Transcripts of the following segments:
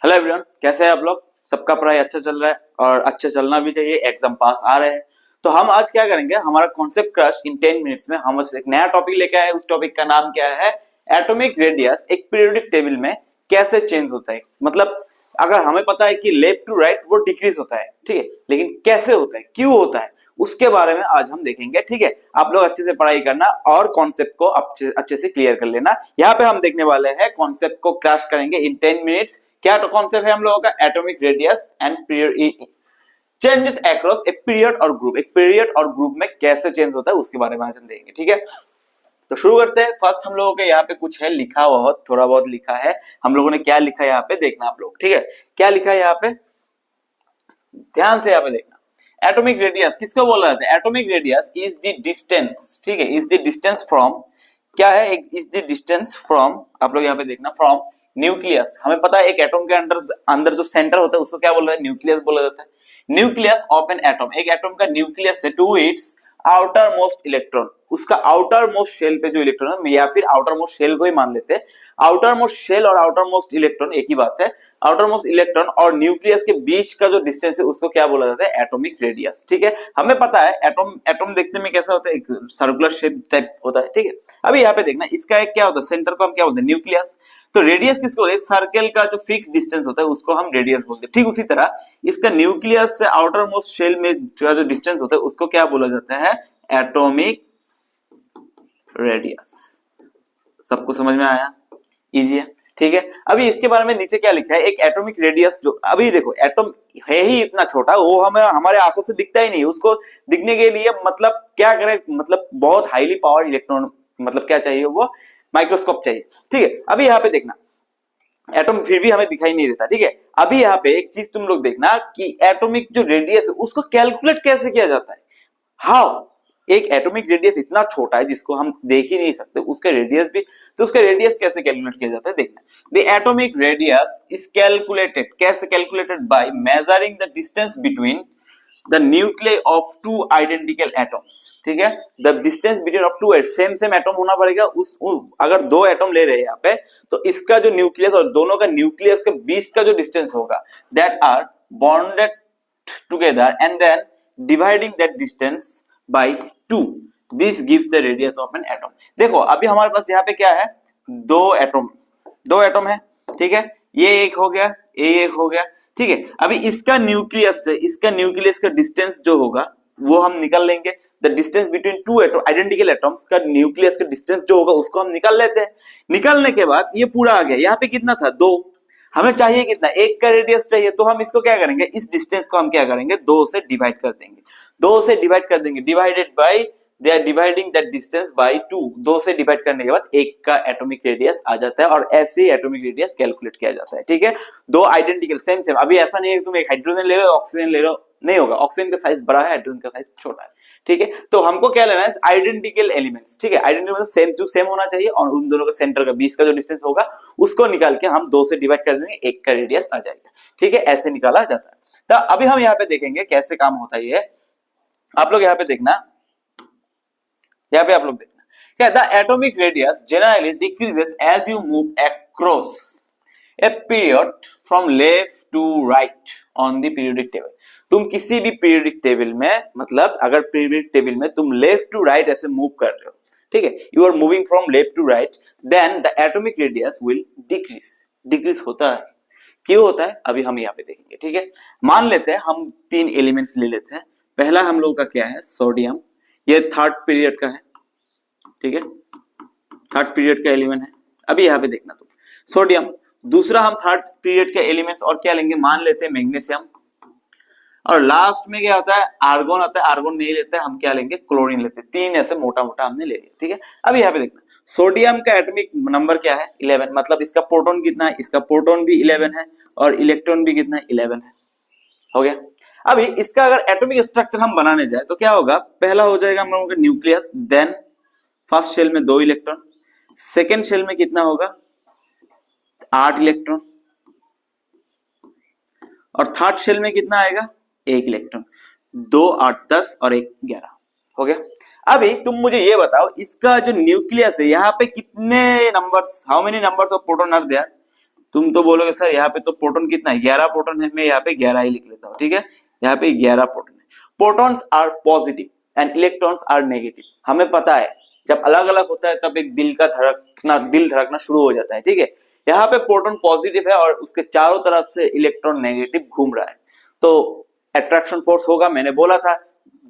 Hello everyone, कैसे हैं आप लोग। सबका पढ़ाई अच्छा चल रहा है और अच्छा चलना भी चाहिए, एग्जाम पास आ रहे हैं। तो हम आज क्या करेंगे, हमारा कॉन्सेप्ट क्रश इन 10 मिनट्स में हम एक नया टॉपिक लेके आए। उस टॉपिक का नाम क्या है, एटॉमिक रेडियस एक पीरियोडिक टेबल में कैसे चेंज होता है। मतलब अगर हमें पता है कि लेफ्ट टू राइट वो डिक्रीज होता है, ठीक है, लेकिन कैसे होता है, क्यों होता है, उसके बारे में आज हम देखेंगे। ठीक है, आप लोग अच्छे से पढ़ाई करना और कॉन्सेप्ट को अच्छे से क्लियर कर लेना। यहाँ पे हम देखने वाले हैं, कॉन्सेप्ट को क्रश करेंगे इन 10 मिनट्स। क्या तो कॉन्सेप्ट है हम लोगों का, atomic radius and period changes across a period और ग्रुप। एक पीरियड और ग्रुप में कैसे चेंज होता है उसके बारे में आज हम देखेंगे। ठीक है, तो शुरू करते हैं। फर्स्ट हम लोगों के यहाँ पे कुछ है लिखा हुआ, थोड़ा बहुत लिखा है। हम लोगों ने क्या लिखा है यहाँ पे देखना आप लोग। ठीक है, क्या लिखा है यहाँ पे, ध्यान से यहाँ पे देखना। एटॉमिक रेडियस किसको बोला जाता है, atomic radius is the distance, ठीक है, इज द डिस्टेंस फ्रॉम, क्या है, इज द डिस्टेंस फ्रॉम, आप लोग यहाँ पे देखना, फ्रॉम न्यूक्लियस। हमें पता है एक एटॉम के अंदर अंदर जो सेंटर होता है उसको क्या बोला जाता है, न्यूक्लियस बोला जाता है। न्यूक्लियस ऑफ एन एटॉम, एक एटॉम का न्यूक्लियस से to its outer most electron, उसका आउटर मोस्ट शेल पे जो इलेक्ट्रॉन है, या फिर आउटर मोस्ट शेल को ही मान लेते हैं। आउटर मोस्ट शेल और आउटर मोस्ट इलेक्ट्रॉन एक ही बात है। आउटर मोस्ट इलेक्ट्रॉन और न्यूक्लियस के बीच का जो डिस्टेंस है उसको क्या बोला जाता है, एटॉमिक रेडियस। ठीक है, हमें पता है एटॉम एटॉम देखने में कैसा होता है, एक सर्कुलर शेप टाइप होता है। ठीक है, अभी यहाँ पे देखना, इसका एक क्या होता है, सेंटर को हम क्या बोलते हैं, न्यूक्लियस। तो रेडियस किसको बोलते हैं, एक सर्कल का जो फिक्स डिस्टेंस होता है उसको हम रेडियस बोलते हैं। ठीक उसी तरह इसका न्यूक्लियस से आउटर मोस्ट शेल में जो डिस्टेंस होता है उसको क्या बोला जाता है, एटॉमिक रेडियस। सबको समझ में आया, इजी है। ठीक है, अभी इसके बारे में नीचे क्या लिखा है, एक एटॉमिक रेडियस जो, अभी देखो एटॉम है ही इतना छोटा, वो हमें हमारे आंखों से दिखता ही नहीं, उसको दिखने के लिए मतलब क्या करें, मतलब बहुत हाईली पावर इलेक्ट्रॉन, मतलब क्या चाहिए, वो माइक्रोस्कोप चाहिए। ठीक है, अभी यहाँ पे देखना, एटॉम फिर भी हमें दिखाई नहीं देता। ठीक है, अभी यहाँ पे एक चीज तुम लोग देखना कि एटॉमिक जो रेडियस है उसको कैलकुलेट कैसे किया जाता है। हाउ, एक एटॉमिक रेडियस इतना छोटा है जिसको हम देख ही नहीं सकते, उसका रेडियस भी, तो उसका रेडियस कैसे कैलकुलेट किया जाता है देखना। The atomic radius is calculated, कैसे calculated, by measuring the distance between the nucleus of two identical atoms. ठीक है, the distance between of two same same atom होना पड़ेगा। अगर दो एटम ले रहे हैं यहाँ पे, तो इसका जो न्यूक्लियस और दोनों का न्यूक्लियस के बीच का जो डिस्टेंस होगा, that are bonded together and then dividing that distance by 2, this gives the radius of an atom। देखो अभी हमारे पास यहाँ पे क्या है, दो एटम है। ठीक है, ये एक हो गया, ये एक हो गया। ठीक है, अभी इसका न्यूक्लियस से इसका न्यूक्लियस का डिस्टेंस जो होगा वो हम निकाल लेंगे। The distance between two atom identical atoms का न्यूक्लियस का डिस्टेंस जो होगा उसको हम निकाल लेते हैं। निकालने के बाद ये पूरा आ गया, यहाँ पे कितना था, 2, हमें चाहिए कितना, 1 का रेडियस चाहिए। तो हम इसको क्या करेंगे, इस डिस्टेंस को हम क्या करेंगे, 2 से डिवाइड कर देंगे, 2 से डिवाइड कर देंगे, divided by, they are dividing that distance by 2। 2 से डिवाइड करने के बाद 1 का एटॉमिक रेडियस आ जाता है, और ऐसे ही एटॉमिक रेडियस कैलकुलेट किया जाता है। ठीक है, दो आइडेंटिकल सेम सेम, अभी ऐसा नहीं है तुम एक हाइड्रोजन ले लो ऑक्सीजन ले लो, नहीं होगा, ऑक्सीजन का साइज बड़ा है, हाइड्रोजन का साइज छोटा है। ठीक है, तो हमको क्या लेना है, आइडेंटिकल एलिमेंट्स। ठीक है, आइडेंटिकल मतलब सेम टू सेम होना चाहिए, और उन दोनों का सेंटर का बीच का जो डिस्टेंस होगा उसको निकाल के हम 2 से डिवाइड कर देंगे, 1 का रेडियस आ जाएगा। ठीक है, ऐसे निकाला जाता है। तो अभी हम यहाँ पे देखेंगे कैसे काम होता है ये। आप लोग यहाँ पे देखना, यहाँ पे आप लोग देखना, क्या, the atomic radius generally decreases as you move across a period from left to right on the periodic table. तुम किसी भी पीरियोडिक टेबल में, मतलब अगर पीरियोडिक टेबल में तुम लेफ्ट टू राइट ऐसे मूव कर रहे हो, ठीक है, you are moving from left to right, then the atomic radius will decrease होता है। क्यों होता है, अभी हम यहाँ पे देखेंगे। ठीक है, मान लेते हैं हम 3 एलिमेंट्स ले लेते हैं। पहला हम लोग का क्या है, सोडियम, ये थर्ड पीरियड का है। ठीक है, थर्ड पीरियड का एलिमेंट है। अभी यहाँ पे देखना तुम, सोडियम। दूसरा हम थर्ड पीरियड के एलिमेंट्स और क्या लेंगे, मान लेते हैं मैग्नीशियम, और लास्ट में क्या होता है, आर्गोन आता है। आर्गोन नहीं लेते हैं हम, क्या लेंगे, क्लोरीन लेते हैं। 3 ऐसे मोटा मोटा हमने ले लिया। ठीक है, अभी यहाँ पे देखना, सोडियम का एटॉमिक नंबर क्या है, 11, मतलब इसका प्रोटॉन कितना है, इसका प्रोटॉन भी 11 है, और इलेक्ट्रॉन भी कितना है, 11 है। हो गया। अभी इसका अगर एटॉमिक स्ट्रक्चर हम बनाने जाए तो क्या होगा, पहला हो जाएगा हम लोगों का न्यूक्लियस, देन फर्स्ट शेल में 2 इलेक्ट्रॉन, सेकेंड शेल में कितना होगा, 8 इलेक्ट्रॉन, और थर्ड शेल में कितना आएगा, 1 इलेक्ट्रॉन। 2 8 10 और 1 11। हो गया। अभी तुम मुझे ये बताओ, इसका जो न्यूक्लियस है यहाँ पे कितने numbers, how many numbers of proton are there. तुम तो बोलोगे सर यहाँ पे तो प्रोटॉन कितना है, 11 प्रोटॉन है, मैं यहाँ पे 11 ही लिख लेता हूँ, ठीक है। यहाँ पे 11 प्रोटॉन है। Protons are positive and electrons are negative. हमें पता है जब अलग अलग होता है तब एक दिल धड़कना शुरू हो जाता है, ठीक है। यहाँ पे प्रोटॉन पॉजिटिव है और उसके चारों तरफ से इलेक्ट्रॉन नेगेटिव घूम रहा है, तो अट्रैक्शन फोर्स होगा। मैंने बोला था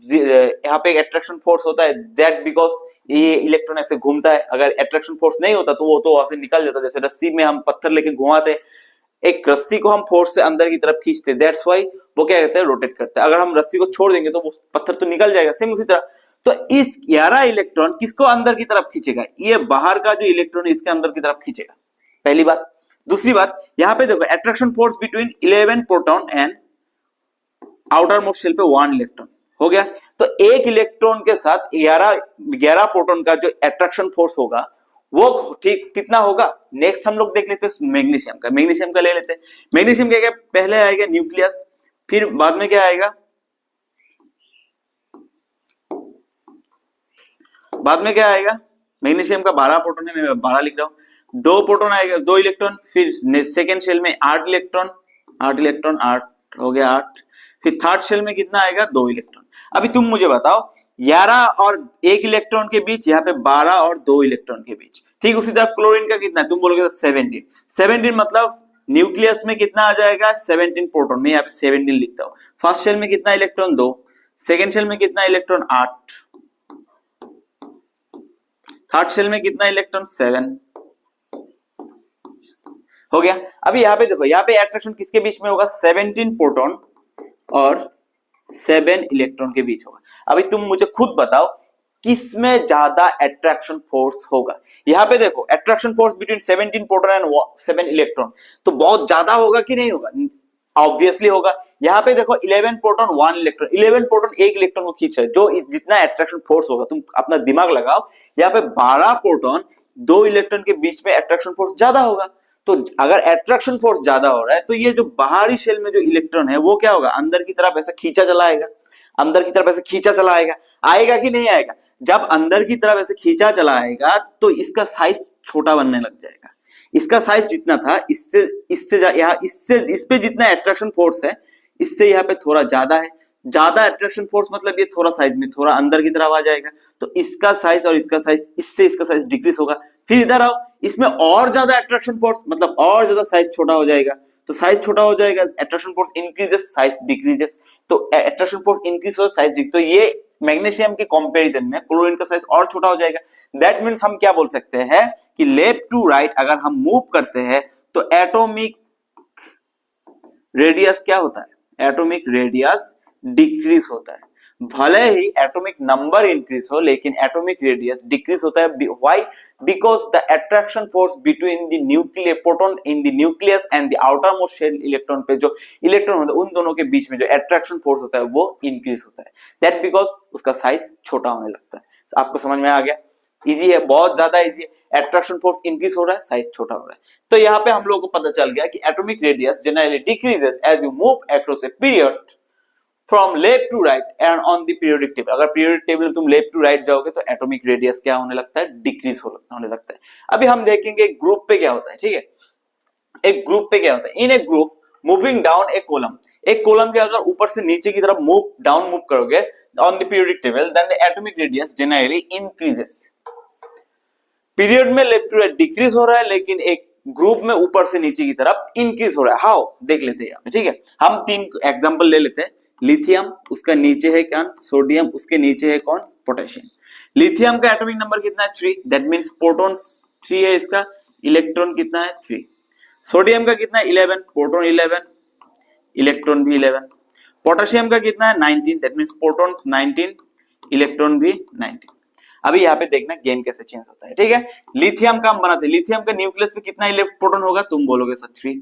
यहाँ पे अट्रैक्शन फोर्स होता है, दैट बिकॉज ये इलेक्ट्रॉन ऐसे घूमता है। अगर अट्रैक्शन फोर्स नहीं होता तो वो तो वहां से निकल जाता, जैसे रस्सी में हम पत्थर लेके घुमाते, एक रस्सी को हम फोर्स से अंदर की तरफ खींचते, दैट्स व्हाई वो क्या कहते हैं, रोटेट करते हैं। अगर हम रस्सी को छोड़ देंगे तो वो पत्थर तो निकल जाएगा, सेम उसी तरह। तो इस 11 इलेक्ट्रॉन किसको अंदर की तरफ खींचेगा, ये बाहर का जो इलेक्ट्रॉन है इसके अंदर की तरफ खींचेगा, पहली बात। दूसरी बात, यहाँ पे देखो attraction force between 11 proton and outer most shell पे 1 इलेक्ट्रॉन हो गया। तो एक इलेक्ट्रॉन के साथ 11 प्रोटॉन का जो अट्रैक्शन फोर्स होगा वो ठीक कितना होगा, नेक्स्ट हम लोग देख लेते हैं मैग्नीशियम का। मैग्नीशियम का ले लेते हैं। मैग्नीशियम क्या, पहले आएगा न्यूक्लियस, फिर बाद में क्या आएगा, मैग्नीशियम का 12 प्रोटॉन है, मैं 12 लिख रहा हूं। 2 प्रोटॉन आएगा, 2 इलेक्ट्रॉन, फिर सेकेंड शेल में 8 इलेक्ट्रॉन, 8 हो गया 8। फिर थर्ड शेल में कितना आएगा, 2 इलेक्ट्रॉन। अभी तुम मुझे बताओ 11 और 1 इलेक्ट्रॉन के बीच, यहाँ पे 12 और 2 इलेक्ट्रॉन के बीच, ठीक। उसी तरह क्लोरीन का कितना है, तुम बोलोगे 17 मतलब न्यूक्लियस में कितना आ जाएगा, 17 प्रोटॉन। मैं यहाँ पे 17 लिखता हूँ। फर्स्ट शेल में कितना इलेक्ट्रॉन, 2। सेकेंड शेल में कितना इलेक्ट्रॉन, 8। थर्ड शेल में कितना इलेक्ट्रॉन, 7 हो गया। अभी यहाँ पे देखो, यहाँ पे अट्रैक्शन किसके बीच में होगा, 17 प्रोटॉन और 7 इलेक्ट्रॉन के बीच होगा। अभी तुम मुझे खुद बताओ किसमें ज्यादा अट्रैक्शन फोर्स होगा। यहाँ पे देखो attraction force between 17 proton and 7 electron, तो बहुत ज्यादा होगा कि नहीं होगा, ऑब्वियसली होगा। यहाँ पे देखो 11 प्रोटॉन 1 इलेक्ट्रॉन, 11 प्रोटॉन 1 इलेक्ट्रॉन को खींच रहा है, जो जितना अट्रैक्शन फोर्स होगा, तुम अपना दिमाग लगाओ। यहाँ पे 12 प्रोटॉन 2 इलेक्ट्रॉन के बीच में अट्रैक्शन फोर्स ज्यादा होगा। तो अगर अट्रैक्शन फोर्स ज्यादा हो रहा है तो ये जो बाहरी शेल में जो इलेक्ट्रॉन है वो क्या होगा, अंदर की तरफ ऐसे खींचा चला आएगा, अंदर की तरफ ऐसे खींचा चला आएगा। आएगा कि नहीं आएगा, जब अंदर की तरफ ऐसे खींचा चला आएगा तो इसका साइज छोटा बनने लग जाएगा। इसका साइज जितना था इस पे जितना अट्रैक्शन फोर्स है इससे यहाँ पे थोड़ा ज्यादा है। ज्यादा अट्रैक्शन फोर्स मतलब ये थोड़ा साइज में थोड़ा अंदर की तरफ आ जाएगा, तो इसका साइज और इसका साइज, इससे इसका साइज डिक्रीज होगा। फिर इधर आओ, इसमें और ज्यादा अट्रैक्शन फोर्स मतलब और ज्यादा साइज छोटा हो जाएगा, तो साइज छोटा हो जाएगा, attraction force increases, size decreases. तो अट्रैक्शन फोर्स इंक्रीज हो, साइज डिक्रीज। तो ये मैग्नीशियम के कंपैरिजन में क्लोरीन का साइज और छोटा हो जाएगा। दैट मीन्स हम क्या बोल सकते हैं कि लेफ्ट टू राइट अगर हम मूव करते हैं तो एटॉमिक रेडियस क्या होता है, एटॉमिक रेडियस डिक्रीज होता है। भले ही एटॉमिक नंबर इंक्रीज हो लेकिन एटॉमिक रेडियस डिक्रीज होता है। Why, because the attraction force between the nuclear proton in the nucleus and the outer most shell electron पे जो इलेक्ट्रॉन होता है उन दोनों के बीच में जो अट्रैक्शन फोर्स होता है वो इंक्रीज होता है। दैट बिकॉज उसका साइज छोटा होने लगता है। आपको समझ में आ गया, इजी है, बहुत ज्यादा इजी है। अट्रैक्शन फोर्स इंक्रीज हो रहा है, साइज छोटा हो रहा है। तो यहाँ पे हम लोगों को पता चल गया कि atomic radius generally decreases as you move across a period from left to right and on the periodic table. अगर पीरियोडिक टेबल में तुम लेफ्ट टू राइट जाओगे तो एटॉमिक रेडियस क्या होने लगता है, डिक्रीज होने लगता है। अभी हम देखेंगे ग्रुप पे क्या होता है, ठीक है। एक ग्रुप पे क्या होता है, in a group moving down a column, एक कॉलम के अगर ऊपर से नीचे की तरफ मूव करोगे on the periodic table, then the atomic radius generally increases. Period में लेफ्ट टू राइट डिक्रीज हो रहा है लेकिन एक ग्रुप में ऊपर से नीचे की तरफ इंक्रीज हो रहा है। हाउ, देख लेते हैं यहाँ पे, ठीक है। हम 3 एग्जांपल ले लेते हैं। लिथियम, उसका नीचे है कौन, सोडियम, उसके नीचे है कौन, पोटेशियम। लिथियम का एटॉमिक नंबर कितना है, 3, दैट मींस प्रोटॉन्स 3 है इसका, इलेक्ट्रॉन कितना है, 3। सोडियम का कितना है, 11, प्रोटॉन 11, इलेक्ट्रॉन भी 11। पोटेशियम का कितना है, 19, दैट मींस प्रोटॉन्स 19, इलेक्ट्रॉन भी 19। अभी यहाँ पे देखना गेम कैसे चेंज होता है, ठीक है। लिथियम का हम बनाते हैं, लिथियम का न्यूक्लियस पे कितना प्रोटॉन होगा, तुम बोलोगे सर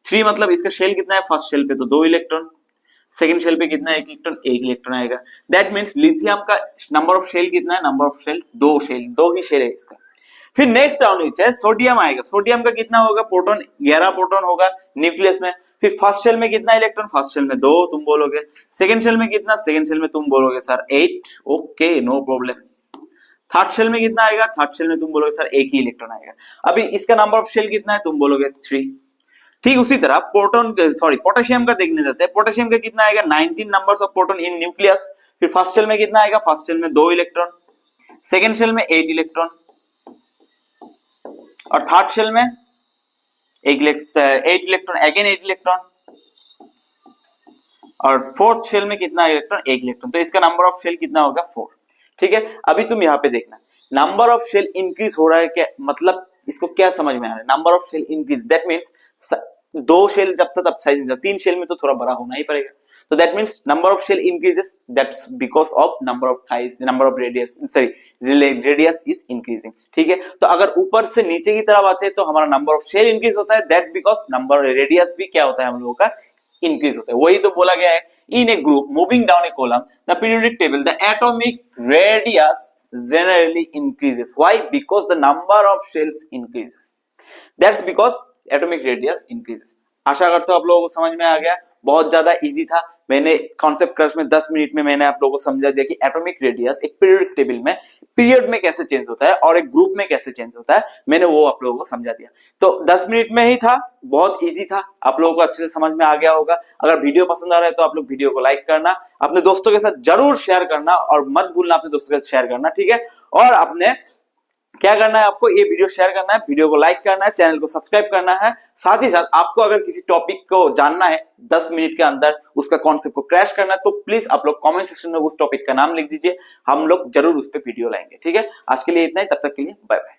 3 मतलब इसका शेल कितना है, फर्स्ट शेल पे तो 2 इलेक्ट्रॉन, सेकंड शेल पे कितना है, 1 इलेक्ट्रॉन, 1 इलेक्ट्रॉन आएगा। दैट मींस लिथियम का नंबर ऑफ शेल कितना है, नंबर ऑफ शेल 2 ही शेल है इसका। फिर नेक्स्ट डाउन नीचे सोडियम आएगा, सोडियम का कितना होगा, प्रोटॉन 11 प्रोटॉन होगा न्यूक्लियस में। फिर फर्स्ट शेल में कितना इलेक्ट्रॉन, फर्स्ट शेल में 2 तुम बोलोगे। सेकंड शेल में कितना, सेकंड शेल में तुम बोलोगे sir 8, okay no problem. Third shell में कितना आएगा, थर्ड शेल में तुम बोलोगे सर 1 ही इलेक्ट्रॉन आएगा। अभी इसका नंबर ऑफ शेल कितना है, तुम बोलोगे 3। ठीक उसी तरह पोटेशियम का देखने देते हैं। पोटेशियम का कितना आएगा, 19 numbers of proton in nucleus. फिर फर्स्ट शेल में कितना आएगा, फर्स्ट शेल में 2 इलेक्ट्रॉन, सेकेंड शेल में 8 इलेक्ट्रॉन, और थर्ड शेल में 8 इलेक्ट्रॉन, अगेन 8 इलेक्ट्रॉन, और फोर्थ शेल में कितना इलेक्ट्रॉन, 1 इलेक्ट्रॉन। तो इसका नंबर ऑफ शेल कितना होगा, 4। ठीक है, अभी तुम यहाँ पे देखना नंबर ऑफ शेल इंक्रीज हो रहा है क्या, मतलब इसको क्या समझ में आ रहा है, number of shell increase, that means 2 shell जब तक साइज 3 शेल में तो थोड़ा बड़ा होना ही पड़ेगा, तो that means number of shell increases, that's because of number of size, number of radius, sorry radius is increasing. ठीक है, तो अगर ऊपर से नीचे की तरफ आते हैं तो हमारा नंबर ऑफ शेल इंक्रीज होता है, दैट बिकॉज नंबर रेडियस भी क्या होता है हम लोगों का, इंक्रीज होता है। वही तो बोला गया है, in a group moving down a column the periodic table the atomic radius generally increases. Why? Because the number of shells increases. That's because atomic radius increases. आशा करता हूं आप लोगों को समझ में आ गया, बहुत ज्यादा इजी था। मैंने कॉन्सेप्ट क्रश में 10 मिनट में मैंने आप लोगों को समझा दिया कि एटॉमिक रेडियस एक पीरियोडिक टेबल में पीरियड में कैसे चेंज होता है और एक ग्रुप में कैसे चेंज होता है, मैंने वो आप लोगों को समझा दिया। तो 10 मिनट में ही था, बहुत इजी था, आप लोगों को अच्छे से समझ में आ गया होगा। अगर वीडियो पसंद आ रहा है तो आप लोग वीडियो को लाइक करना, अपने दोस्तों के साथ जरूर शेयर करना, और मत भूलना अपने दोस्तों के साथ शेयर करना। ठीक है, और अपने क्या करना है, आपको ये वीडियो शेयर करना है, वीडियो को लाइक करना है, चैनल को सब्सक्राइब करना है। साथ ही साथ आपको अगर किसी टॉपिक को जानना है 10 मिनट के अंदर, उसका कॉन्सेप्ट को क्रैश करना है, तो प्लीज आप लोग कमेंट सेक्शन में उस टॉपिक का नाम लिख दीजिए, हम लोग जरूर उस पर वीडियो लाएंगे। ठीक है, आज के लिए इतना ही, तब तक के लिए बाय बाय।